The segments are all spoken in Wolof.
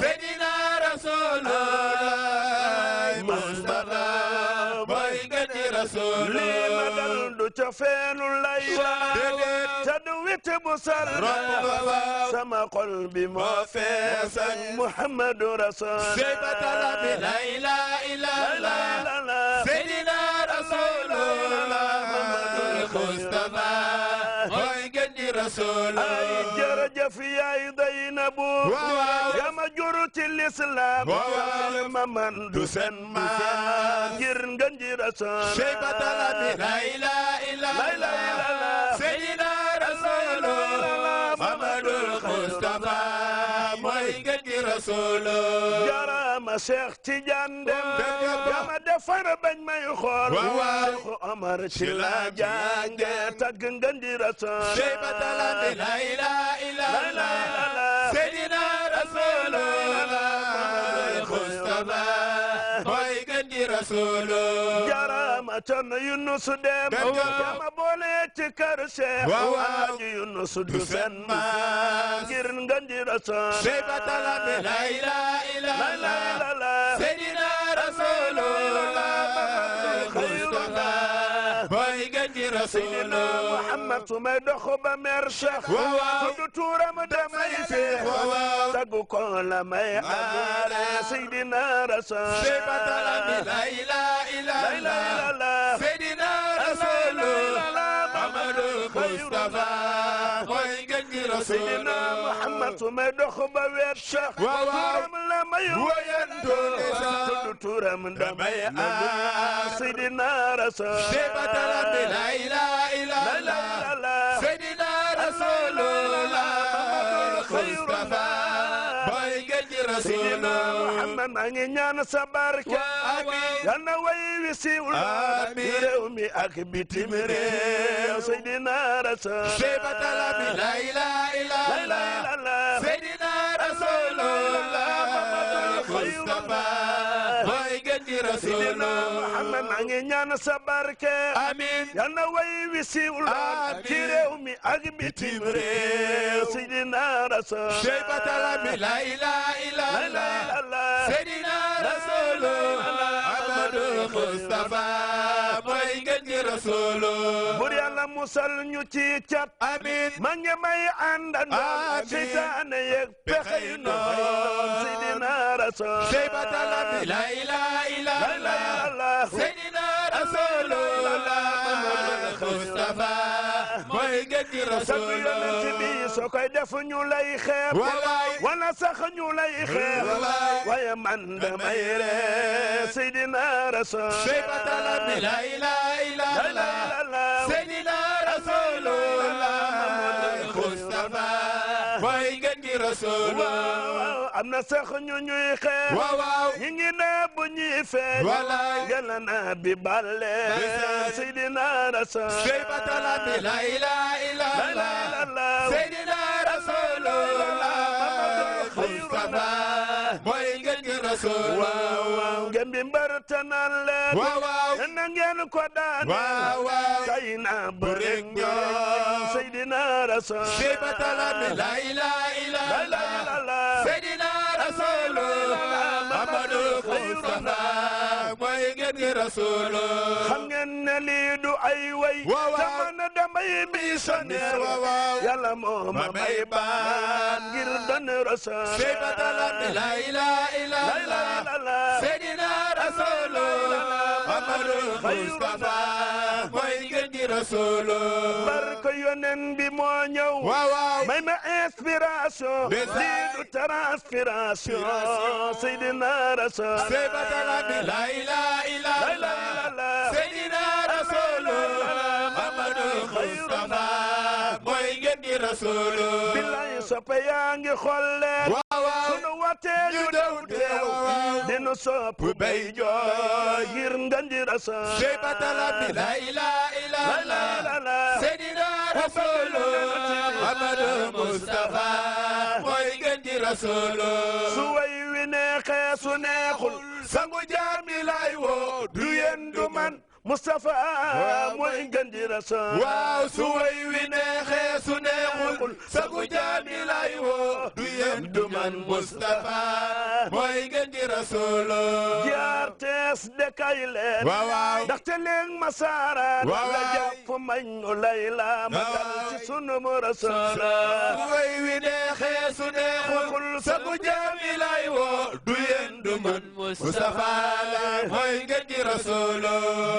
Seydina Rasulullah Mustafa mooy gën di Rasul lii ma dal du cofeelu layla te du wite bu sal sama xol bi moo fees ak Muhammadu Rasul Seybatala bi la ilaha illallah Seydina Rasulullah Mustafa mooy gën di Rasul ay jërëjëf yaay Zeynabu yaa ma jur ci lislaam ma man du sen ma ngir ngën di Rasul Seybatala bi la ilaha illallah Seydina Rasulullah Muhammadul Mustafa mooy gën di Rasul jarama Cheikh Tidiane Dem yaa ma defar bañ may xool Cheikh Omar ci la jànge tagg ngën di Rasul Seybatala bi la ilaha illallah Seydina Rasulullah Mustafa mooy gën di Rasul jarama Cerno Yunus Dem yaa ma boole ci kër Cheikh Aji Yunus du sen ma ngir ngën di Rasul Seybatala bi la ilaha illallah Seydina Rasulullah Mustafa mooy gën di Rasul Muhammad su may dox ba mer Cheikh du tuuram damay feex taggu ko la may aare Seydina Rasul Seybatala bi la ilaha illallah Seydina Rasulullah Muhammadul Mustafa mooy gën di Rasul Muhammad su may dox ba weer Cheikh tuuram la may woyanto du tuuram damay aare Seydina Rasul Seybatala bi la ilaha illallah Seydina Rasulullah Mustafa mooy gën di Rasul Muhammad maa ngi ñaan sa barke yal na way wi siiwul ci réew mi ak bitim réew Seydina Rasul Seybatala bi la ilaha illallah Seydina Rasulullah Mustafa mooy gën di Rasul Muhammad maa ngi ñaan sa barke amiin yal na way wi siiwul ci réew mi ak bitim réew Seydina Rasul Seybatala bi la ilaha illallah Seydina Rasulullah Muhammadul Mustafa mooy gën di Rasul bur Yàlla musal ñu ci cat amiin ma ngi may àndandoo seytaane yeeg pexe yu noon Seydina Rasul Seybatala bi la ilaha illallah Seydina Rasulullah Mustafa mooy gën di Rasul yonent bi soo koy def ñu lay xeeb wala sax ñu lay xeeb waaye man damay ree Seydina Rasul Seybatala bi la ilaha illallah Seydina Rasulullah Mustafa mooy gën di Rasul am na sax ñu ñuy xeeb ñi ngi ne bu ñuy feeñ yàlla na bi balle Seydina Rasul Seybatala bi la ilaha illallah Seydina Rasulullah Mustafa mooy gën di Rasul ngeen bi mbar tanal leen na ngeen ko daane tay na bërek ñoom Seydina Rasul Seybatala bi la ilaha illallah Seydina Rasulullah Muhammadul Mustafa mooy gën di Rasul xam ngeen ne lii du ay way tamana damay bisane Yàlla moo ma may baat ngir doon Rasul Seybatala bi la ilaha illallah Seydina Rasulullah Muhammadul Mustafa mooy gën di Rasul barke yonen bi moo ñëw may ma inspiration lii du transpiration Seydina Rasul Seybatala bi la ilaha illallah Seydina Rasulullah Muhammadul Mustafa mooy gën di Rasul billahi soppe yaa ngi xolleen sunu watee ñu daw teew dinu sopp bay jooy ngir ngën di Rasul Seybatala bi la ilaha illallah Seydina Rasulullah Muhammadul Mustafa mooy gën di Rasul su way wi neexee su neexul sangu jaami lay woo du yéen du man Mustafa mooy ngën di Rasul su way wi neexee su neexul sangu jaami lay woo du yéen du man Mustafa mooy ngeen di rasul Grts de kay leen waaw ndaxte leen masara waaw la jàpp mañ layla ma dal ci sunu rasul way wi neexee su neexul sabu jaami lay woo du yéen du man Mustafa la mooy ngeen di rasul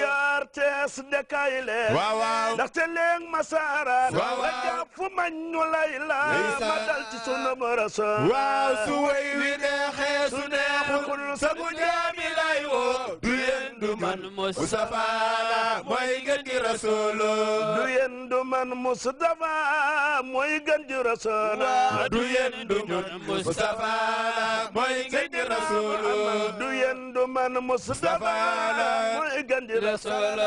Grts de kay leen waaw ndaxte leen masara waaw la jàpp mañ layla ma dal ci sunu rasul waaw su way wi neexee su neexul sabu jaami lay woo du yéen du man Mustafa la mooy ngeen di rasul du yéen du man Mustafa mooy ngeen di rasul du yéen du man Mustafa la mooy ngeen di rasul du yéen du man Mustafa mooy ngeen di rasul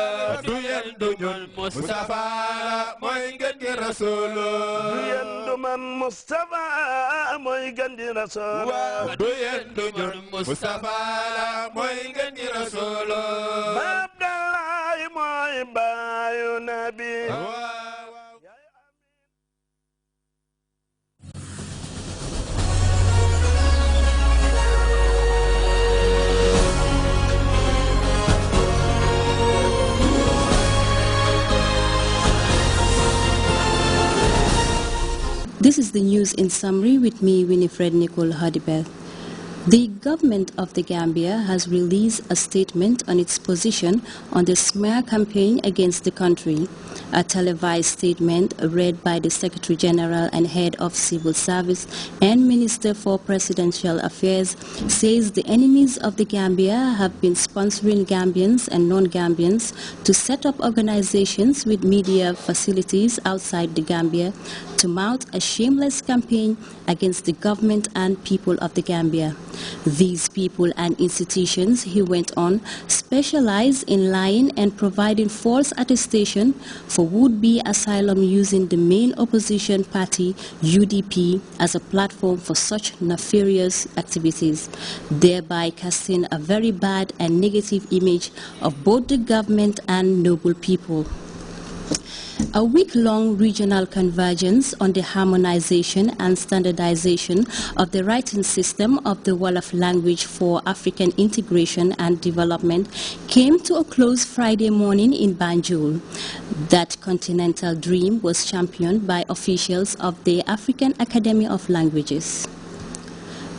du yéen du man Mustafa la mooy ngeen di rasul du yéen du man Mustafa mooy ngeen di rasul du yéen du man Mustafa la mooy ngeen di rasul Abdallah mooy baayu nabi This is the news in summary with me, Winifred Nicole Hadibel. The government of the Gambia has released a statement on its position on the smear campaign against the country. A televised statement read by the Secretary General and Head of Civil Service and Minister for Presidential Affairs says the enemies of the Gambia have been sponsoring Gambians and non-Gambians to set up organizations with media facilities outside the Gambia to mount a shameless campaign against the government and people of the Gambia. These people and institutions, he went on, specialize in lying and providing false attestation for would-be asylum using the main opposition party, UDP, as a platform for such nefarious activities, thereby casting a very bad and negative image of both the government and noble people. A week-long regional convergence on the harmonization and standardization of the writing system of the Wolof language for African integration and development came to a close Friday morning in Banjul. That continental dream was championed by officials of the African Academy of Languages.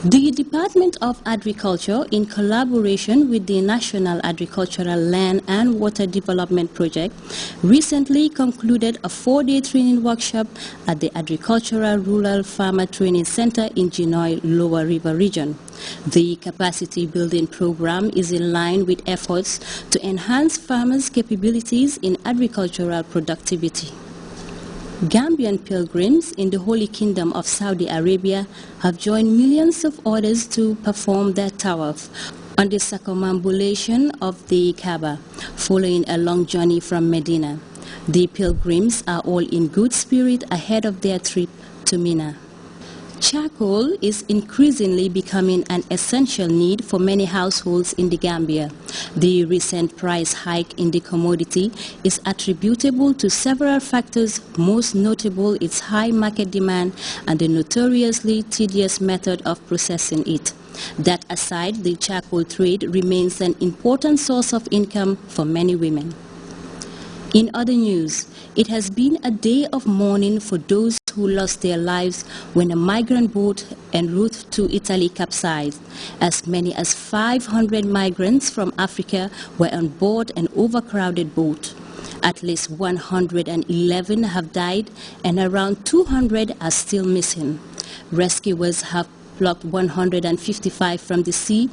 The Department of Agriculture, in collaboration with the National Agricultural Land and Water Development Project, recently concluded a 4-day training workshop at the Agricultural Rural Farmer Training Center in Genoy, Lower River Region. The capacity building program is in line with efforts to enhance farmers' capabilities in agricultural productivity. Gambian pilgrims in the Holy Kingdom of Saudi Arabia have joined millions of others to perform their tawaf on the circumambulation of the Kaaba, following a long journey from Medina. The pilgrims are all in good spirit ahead of their trip to Mina. Charcoal is increasingly becoming an essential need for many households in the Gambia. The recent price hike in the commodity is attributable to several factors, most notable its high market demand and the notoriously tedious method of processing it. That aside, the charcoal trade remains an important source of income for many women. In other news, it has been a day of mourning for those who lost their lives when a migrant boat en route to Italy capsized. As many as 500 migrants from Africa were on board an overcrowded boat. At least 111 have died and around 200 are still missing. Rescuers have plucked 155 from the sea,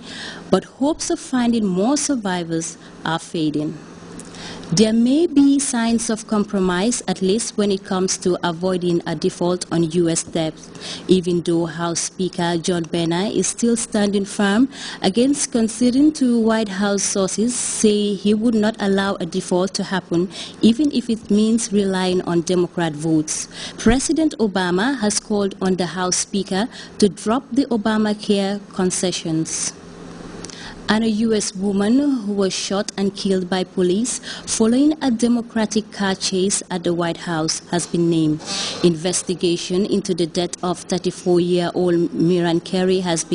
but hopes of finding more survivors are fading. There may be signs of compromise, at least when it comes to avoiding a default on U.S. debt, even though House Speaker John Boehner is still standing firm against conceding to White House sources say he would not allow a default to happen, even if it means relying on Democrat votes. President Obama has called on the House Speaker to drop the Obamacare concessions. And a U.S. woman who was shot and killed by police following a Democratic car chase at the White House has been named. Investigation into the death of 34-year-old Miran Kerry has been